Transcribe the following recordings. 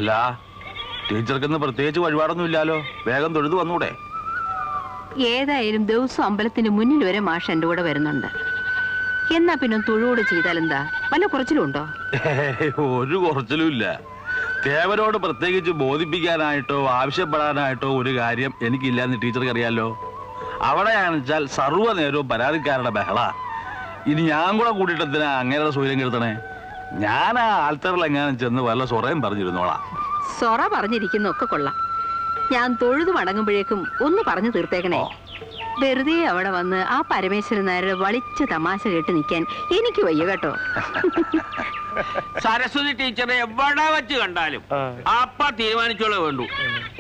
അല്ല, ടീച്ചർക്കൊന്ന് പ്രത്യേകിച്ച് വഴിപാടൊന്നും ഇല്ലാലോ, വേഗം തൊഴുതു വന്നൂടെ? ഏതായാലും ദിവസം അമ്പലത്തിന് മുന്നിൽ വരെ മാഷ് എന്റെ കൂടെ വരുന്നുണ്ട്. എന്നാ പിന്നെ തൊഴുകൂടെ ചെയ്താലെന്താ? വല്ല കുറച്ചിലും ഉണ്ടോ? ഒരു കുറച്ചിലും ഇല്ല. ദേവരോട് പ്രത്യേകിച്ച് ബോധിപ്പിക്കാനായിട്ടോ ആവശ്യപ്പെടാനായിട്ടോ ഒരു കാര്യം എനിക്കില്ലാന്ന് ടീച്ചർക്ക് അറിയാലോ. അവിടെയാണെന്ന് വെച്ചാൽ സർവ്വ നേരവും പരാതിക്കാരുടെ ബഹള. ഇനി ഞാൻ കൂടെ കൂട്ടിയിട്ടെന്തിനാ അങ്ങനെയുള്ള സൂര്യം കെടുത്തണേ? ഞാൻ ആ ആൽത്തറിലെങ്ങാനും ചെന്ന് വല്ല സൊറയും പറഞ്ഞിരുന്നോളാം. സൊറ പറഞ്ഞിരിക്കുന്നൊക്കെ കൊള്ളാം. ഞാൻ തൊഴുതു മടങ്ങുമ്പോഴേക്കും ഒന്ന് പറഞ്ഞു തീർത്തേക്കണേ. വെറുതെ അവിടെ വന്ന് ആ പരമേശ്വരൻ നായരുടെ വളിച്ച തമാശ കേട്ട് നിൽക്കാൻ എനിക്ക് വയ്യ കേട്ടോ. സരസ്വതി ടീച്ചറെ എവിടെ വെച്ച് കണ്ടാലും അപ്പ തീരുമാനിച്ചോളെ വേണ്ടു.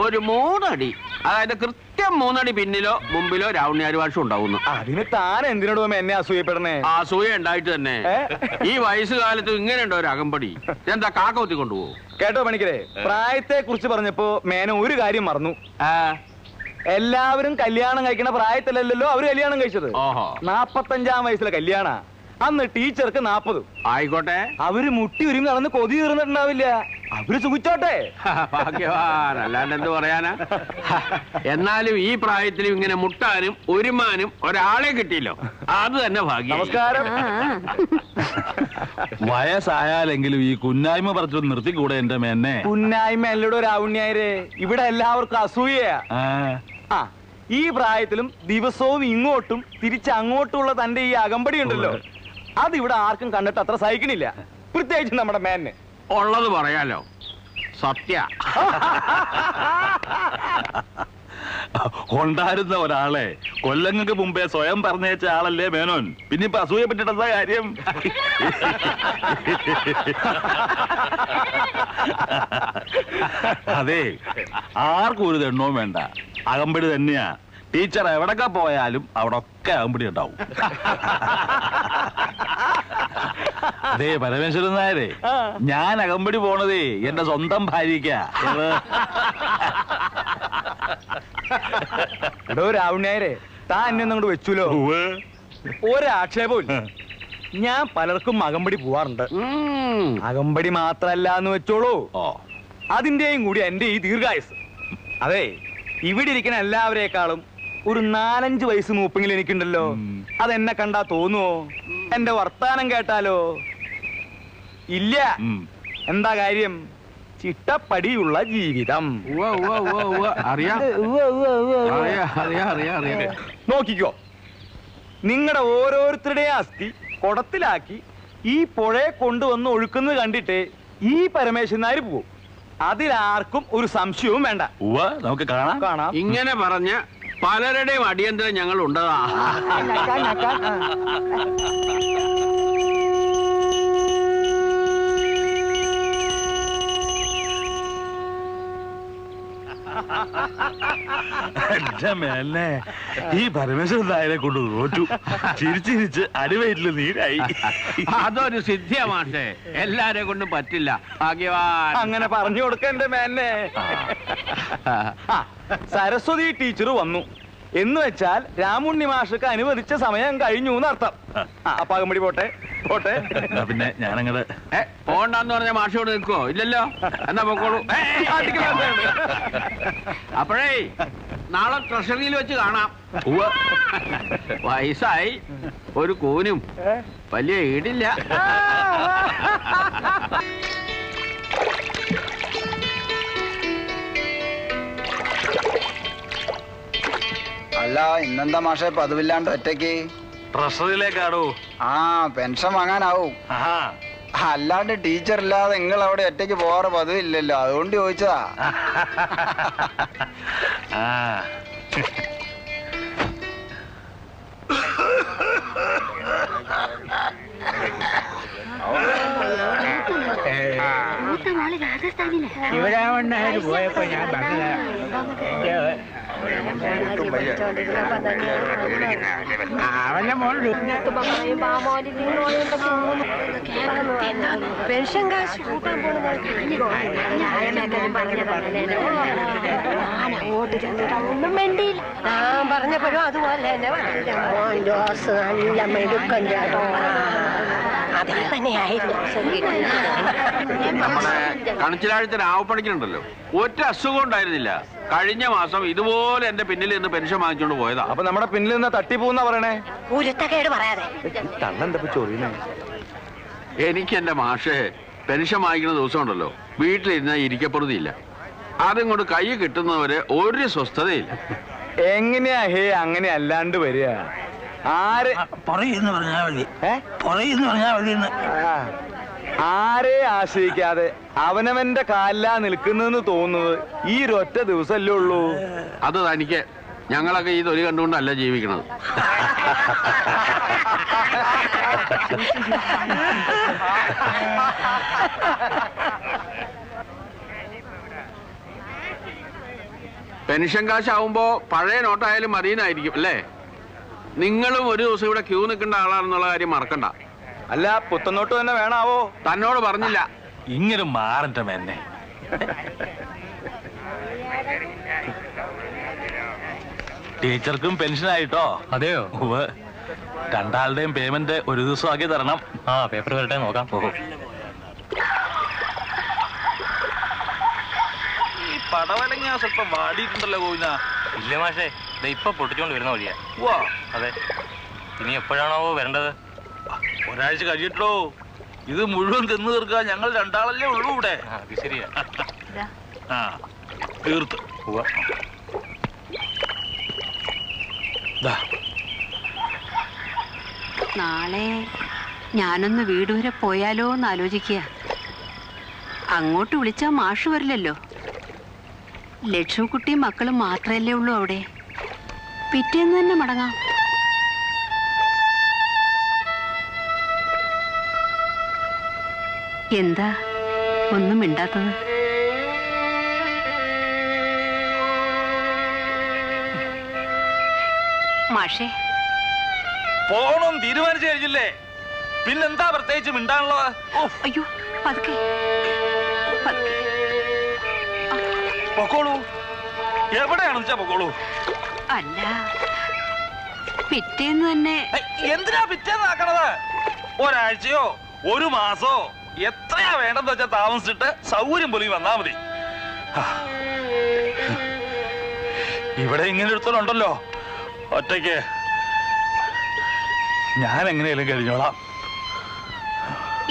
ഒരു 3 അടി, അതായത് കൃത്യം 3 അടി പിന്നിലോ മുമ്പിലോ രാവണ്യാര് ഭാഷം ഉണ്ടാവുന്നു. അതിന് താൻ എന്തിനോട് എന്നെ അസൂയപ്പെടണേ? അസൂയ ഉണ്ടായിട്ട് തന്നെ. ഈ വയസ്സുകാലത്ത് ഇങ്ങനെയുണ്ടോ ഒരു അകമ്പടി? എന്താ കാക്ക കുത്തി കൊണ്ടുപോകും? കേട്ടോ പണിക്കരെ, പ്രായത്തെ കുറിച്ച് പറഞ്ഞപ്പോ മേനോ ഒരു കാര്യം മറന്നു. എല്ലാവരും കല്യാണം കഴിക്കണ പ്രായത്തിലല്ലല്ലോ അവര് കല്യാണം കഴിച്ചത്. 45-ാം വയസ്സിലെ കല്യാണ. അന്ന് ടീച്ചർക്ക് 40. ആയിക്കോട്ടെ, അവര് മുട്ടി ഒരുങ്ങി നടന്ന് കൊതി തീർന്നിട്ടുണ്ടാവില്ല. അവര് സുഖിച്ചോട്ടെ. ഭാഗ്യവാൻ, അല്ലാണ്ട് എന്ത് പറയാനാ? എന്നാലും ഈ പ്രായത്തിലും ഇങ്ങനെ മുട്ടാനും ഒരുമാനും ഒരാളെ കിട്ടിയല്ലോ, അത് തന്നെ ഭാഗ്യം. നമസ്കാരം. വയസ്സായാലെങ്കിലും ഈ കുന്നായ്മ പറഞ്ഞു നിർത്തിക്കൂടെ എന്റെ മേന്നെ? കുന്നായ്മ അല്ലടോ രാവണ്യായരെ, ഇവിടെ എല്ലാവർക്കും അസൂയയാ. ഈ പ്രായത്തിലും ദിവസവും ഇങ്ങോട്ടും തിരിച്ചങ്ങോട്ടുള്ള തന്റെ ഈ അകമ്പടി ഉണ്ടല്ലോ, അതിവിടെ ആർക്കും കണ്ടിട്ട് അത്ര സഹിക്കണില്ല, പ്രത്യേകിച്ച് നമ്മുടെ മേന്നെ. ഉള്ളത് പറയാലോ, സത്യ. ഉണ്ടായിരുന്ന ഒരാളെ കൊല്ലങ്ങൾക്ക് മുമ്പേ സ്വയം പറഞ്ഞേച്ച ആളല്ലേ മേനോൻ. പിന്നെ ഇപ്പൊ അസൂയപ്പെട്ടിട്ടെന്താ കാര്യം? അതെ, ആർക്കും ഒരു ദണ്ണവും വേണ്ട, അകമ്പടി തന്നെയാ. ടീച്ചർ എവിടൊക്കെ പോയാലും അവിടൊക്കെ അകമ്പടി ഉണ്ടാവും. അതെ പരമേശ്വരൻ നായരെ, ഞാൻ അകമ്പടി പോണതേ എന്റെ സ്വന്തം ഭാര്യയ്ക്കാ. എടോ രാവണ്യായരെ, താൻ എന്നെ ഒന്നും കൊണ്ട് വെച്ചൂലോ. ഒരാക്ഷേപവും ഇല്ല. ഞാൻ പലർക്കും അകമ്പടി പോവാറുണ്ട്. അകമ്പടി മാത്രല്ല എന്ന് വെച്ചോളൂ, അതിന്റെയും കൂടി എന്റെ ഈ ദീർഘായുസ്. അതെ, ഇവിടെ ഇരിക്കുന്ന എല്ലാവരേക്കാളും ഒരു 4-5 വയസ്സ് മൂപ്പെങ്കിലും എനിക്കുണ്ടല്ലോ. അതെന്നെ കണ്ടാ തോന്നുവോ? എന്റെ വർത്താനം കേട്ടാലോ? ഇല്ല. എന്താ കാര്യം? ചിട്ടപ്പടിയുള്ള ജീവിതം. നോക്കിക്കോ, നിങ്ങളുടെ ഓരോരുത്തരുടെയും അസ്ഥി കുടത്തിലാക്കി ഈ പുഴയെ കൊണ്ടുവന്ന് ഒഴുക്കുന്നത് കണ്ടിട്ട് ഈ പരമേശ്വരനാര് പോവും. അതിലാർക്കും ഒരു സംശയവും വേണ്ട. നമുക്ക് കാണാം. ഇങ്ങനെ പറഞ്ഞ പലരുടെയും അടിയന്തരം ഞങ്ങൾ ഉണ്ടതാ. എന്റെ മേലെ ഈ പരമേശ്വരൻ നായരെ കൊണ്ട് തോറ്റു. ചിരിച്ചിരിച്ച് അടിവയറ്റില് നീരായി. അതൊരു സിദ്ധിയമാട്ടെ, എല്ലാരെ കൊണ്ടും പറ്റില്ല. ഭാഗ്യവാൻ. അങ്ങനെ പറഞ്ഞു കൊടുക്ക എന്റെ മേനെ. സരസ്വതി ടീച്ചർ വന്നു എന്ന് വെച്ചാൽ രാമുണ്ണി മാഷക്ക് അനുവദിച്ച സമയം കഴിഞ്ഞു എന്നർത്ഥം. അപ്പൊ അകമ്പടി പോട്ടെ. പിന്നെ ഞാനങ്ങട് പോണ്ടെന്ന് പറഞ്ഞ മാഷോട് നിൽക്കോ? ഇല്ലല്ലോ, എന്നാ പൊക്കോളൂ. അപ്പോഴേ നാളെ ട്രഷറിയിൽ വെച്ച് കാണാം. വയസ്സായി, ഒരു കൂനും വലിയ ഈടില്ല. അല്ല, ഇന്നെന്താ മാഷെ പതിവില്ലാണ്ട് ഒറ്റയ്ക്ക്? ട്രഷറിയിലേക്കാടോ. പെൻഷൻ വാങ്ങാനാവും. അല്ലാണ്ട് ടീച്ചർ ഇല്ലാതെ നിങ്ങൾ അവിടെ ഒറ്റയ്ക്ക് പോവാറ് പതിവില്ലല്ലോ, അതുകൊണ്ട് ചോദിച്ചതാ. ശിവരാമണ്ണാര് പോയപ്പോ ഞാൻ പറഞ്ഞതാ, അവന്റെ മോള് പെൻഷൻ കാശ് കൂട്ടാൻ അങ്ങോട്ട് ചെന്നിട്ടൊന്നും വേണ്ടിയില്ല. ഞാൻ പറഞ്ഞപ്പോഴും അതുപോലെ തന്നെ നല്ല മെടുക്കൻ ചേട്ടോ. അത് തന്നെയായിരുന്നു. നമ്മുടെ കണിച്ചിലാഴ്ച രാവപ്പണിക്കുണ്ടല്ലോ, ഒറ്റ അസുഖം ഉണ്ടായിരുന്നില്ല. കഴിഞ്ഞ മാസം ഇതുപോലെ എന്റെ പിന്നിൽ നിന്ന് പെൻഷൻ വാങ്ങിച്ചോണ്ട് പോയതാ. അപ്പൊ നമ്മുടെ പിന്നിൽ നിന്ന് തട്ടിപ്പോന്നാ പറയണേ. ഉരുത്തക്കേട് പറയാതെ. തന്നെന്താ ചൊറിയുന്നേ? എനിക്ക് എന്റെ മാഷേ പെൻഷൻ വാങ്ങിക്കുന്ന ദിവസം ഉണ്ടല്ലോ, വീട്ടിലിരുന്ന ഇരിക്കപ്പുറതിയില്ല. അതിങ്ങോട്ട് കൈ കിട്ടുന്നവരെ ഒരു സ്വസ്ഥതയില്ല. എങ്ങനെയാ ഹേ അങ്ങനെ അല്ലാണ്ട് വരിക? ആരെ പറയുന്നു പറഞ്ഞാൽ മതി, ഏ? പറയുന്നു പറഞ്ഞാൽ മതി. ആരെ ആശ്രയിക്കാതെ അവനവന്റെ കാലിലാ നിൽക്കുന്നെന്ന് തോന്നുന്നത് ഈ ഒരൊറ്റ ദിവസമല്ലേ ഉള്ളൂ. അത് തനിക്ക്, ഞങ്ങളൊക്കെ ഈ തൊലി കണ്ടുകൊണ്ടല്ല ജീവിക്കണത്. പെൻഷൻ കാശാവുമ്പോ പഴയ നോട്ടായാലും മതിയെന്നായിരിക്കും അല്ലേ? നിങ്ങളും ഒരു ദിവസം ഇവിടെ ക്യൂ നിൽക്കേണ്ട ആളാണെന്നുള്ള കാര്യം മറക്കണ്ട. അല്ല, പുത്തന്നോട്ട് തന്നെ വേണാവോ? തന്നോട് പറഞ്ഞില്ല. ഇങ്ങനെ മാറട്ടെ എന്നെ. ടീച്ചർക്കും പെൻഷൻ ആയിട്ടോ? അതെയോ? രണ്ടാളുടെയും പേയ്മെന്റ് ഒരു ദിവസം ആക്കി തരണം. ആ, പേപ്പർ വരട്ടെ, നോക്കാം. ഈ പടവലങ്ങ സ്വല്പം വാടിയിട്ടുണ്ടല്ലോ കോവിന. ഇല്ല മാഷേ, ഇപ്പൊ പൊട്ടിച്ചോണ്ട് വരുന്ന വഴിയാ. അതെ, ഇനി എപ്പോഴാണോ വരേണ്ടത്? ഒരാഴ്ച കഴിയട്ടോ. ഇത് മുഴുവൻ തിന്നു തീർക്കാൻ ഞങ്ങൾ രണ്ടാളല്ലേ ഉള്ളൂ ഇവിടെ. അത് ശരിയാ. ആ, തീർത്തു. നാളെ ഞാനൊന്ന് വീട് വരെ പോയാലോ എന്ന് ആലോചിക്കുക. അങ്ങോട്ട് വിളിച്ചാ മാഷ് വരില്ലല്ലോ. ലക്ഷ്മിക്കുട്ടിയും മക്കളും മാത്രമല്ലേ ഉള്ളൂ അവിടെ. പിറ്റേന്ന് തന്നെ മടങ്ങാം. എന്താ ഒന്നും മിണ്ടാത്തത്? മാഷേ, പോണം തീരുമാനിച്ചു കഴിഞ്ഞില്ലേ, പിന്നെന്താ പ്രത്യേകിച്ച് മിണ്ടാനുള്ളത്? അയ്യോ, പതുക്കെ പതുക്കെ. പൊക്കോളൂ. എവിടെയാണെന്ന് വെച്ചാ പൊക്കോളൂ. അല്ല, പിറ്റേന്ന് തന്നെ. എന്തിനാ പിറ്റേന്നാക്കണത്? ഒരാഴ്ചയോ ഒരു മാസോ എത്രയാ വേണ്ടെന്ന് വെച്ചാൽ താമസിച്ചിട്ട് സൗകര്യം പോലെ വന്നാ മതി. ഇവിടെ ഇങ്ങനെ എടുത്തോണ്ടല്ലോ ഒറ്റയ്ക്ക്. ഞാൻ എങ്ങനെയാലും കഴിഞ്ഞോളാം.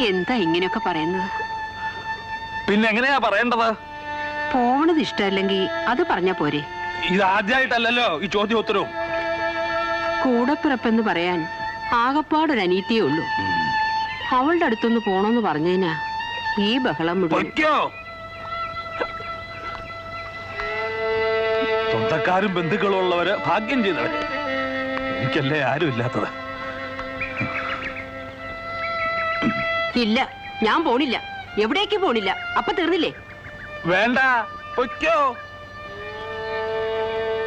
എന്താ ഇങ്ങനെയൊക്കെ പറയുന്നത്? പിന്നെ എങ്ങനെയാ പറയേണ്ടത്? പോവണത് ഇഷ്ടമല്ലെങ്കിൽ അത് പറഞ്ഞാ പോരെ. ഇതാദ്യമായിട്ടല്ലല്ലോ ഈ ചോദ്യം ഉത്തരവും. കൂടപ്പിറപ്പെന്ന് പറയാൻ ആകപ്പാടൊരു അനീതിയേ ഉള്ളൂ. അവളുടെ അടുത്തൊന്ന് പോണോന്ന് പറഞ്ഞതിനാ ഈ ബഹളം മുഴുവൻ. സ്വന്തക്കാരും ബന്ധുക്കളും ഉള്ളവര് ഭാഗ്യം ചെയ്തവര്. എനിക്കല്ലേ ആരും ഇല്ലാത്തത്. ഇല്ല, ഞാൻ പോണില്ല. എവിടേക്ക് പോണില്ല. അപ്പൊ തീർന്നില്ലേ? വേണ്ട, പൊയ്ക്കോ.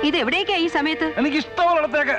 ഇത് എവിടേക്കാ ഈ സമയത്ത്? എനിക്ക് ഇഷ്ടമുള്ളിടത്തേക്ക്.